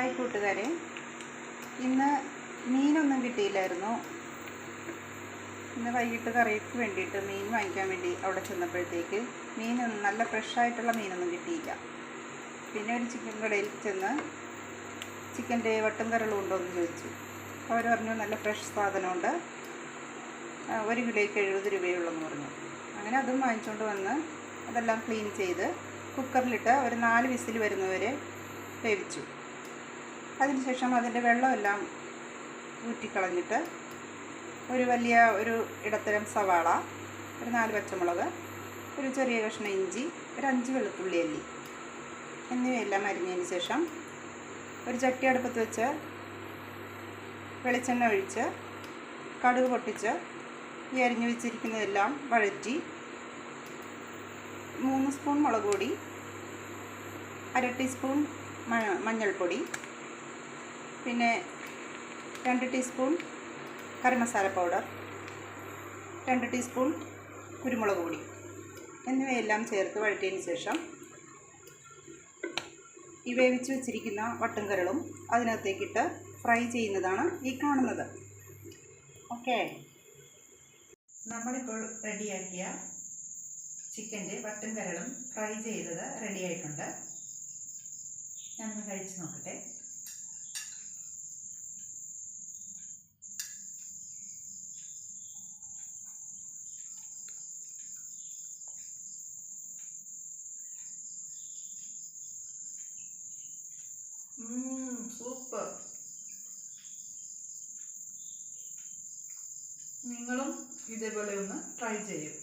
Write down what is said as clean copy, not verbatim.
Hi കൂട്ടുകാരെ, ഇന്ന് മീനൊന്നും കിട്ടിയില്ലായിരുന്നു. ഇന്ന് വൈകിട്ട് കറിക്ക് വേണ്ടിയിട്ട് മീൻ വാങ്ങിക്കാൻ വേണ്ടി അവിടെ ചെന്നപ്പോഴത്തേക്ക് മീനൊന്നും നല്ല ഫ്രഷായിട്ടുള്ള മീനൊന്നും കിട്ടിയില്ല. പിന്നെ ഒരു ചിക്കൻ കടയിൽ ചെന്ന് ചിക്കൻ്റെ വട്ടും കരളും ഉണ്ടോ എന്ന് ചോദിച്ചു. അവർ പറഞ്ഞു നല്ല ഫ്രഷ് സാധനമുണ്ട്, 1 കിലോയ്ക്ക് 70 രൂപയുള്ളെന്ന് പറഞ്ഞു. അങ്ങനെ അതും വാങ്ങിച്ചുകൊണ്ട് വന്ന് അതെല്ലാം ക്ലീൻ ചെയ്ത് കുക്കറിലിട്ട് ഒരു 4 വിസിൽ വരുന്നവരെ വേവിച്ചു. അതിനുശേഷം അതിൻ്റെ വെള്ളമെല്ലാം ഊറ്റിക്കളഞ്ഞിട്ട് ഒരു ഇടത്തരം സവാള, ഒരു 4 പച്ചമുളക്, ഒരു ചെറിയ കഷ്ണം ഇഞ്ചി, ഒരു 5 വെളുത്തുള്ളി അല്ലി എന്നിവയെല്ലാം അരിഞ്ഞതിന് ശേഷം ഒരു ചട്ടി അടുപ്പത്ത് വെച്ച് വെളിച്ചെണ്ണ ഒഴിച്ച് കടുക് പൊട്ടിച്ച് ഈ അരിഞ്ഞു വെച്ചിരിക്കുന്നതെല്ലാം വഴറ്റി 3 സ്പൂൺ മുളക് പൊടി, 1/2 ടീസ്പൂൺ മഞ്ഞൾപ്പൊടി, പിന്നെ 2 ടീസ്പൂൺ കറി മസാല പൗഡർ, 2 ടീസ്പൂൺ കുരുമുളക് പൊടി എന്നിവയെല്ലാം ചേർത്ത് വഴറ്റിയതിന് ശേഷം ഈ വേവിച്ച് വെച്ചിരിക്കുന്ന വട്ടും കരളും അതിനകത്തേക്കിട്ട് ഫ്രൈ ചെയ്യുന്നതാണ് ഈ കാണുന്നത്. ഓക്കെ, നമ്മളിപ്പോൾ റെഡിയാക്കിയ ചിക്കൻ്റെ വട്ടും കരളും ഫ്രൈ ചെയ്തത് റെഡിയായിട്ടുണ്ട്. ഞാനൊന്ന് കഴിച്ച് നോക്കട്ടെ. സൂപ്പർ. നിങ്ങളും ഇതേപോലെ ഒന്ന് ട്രൈ ചെയ്യും.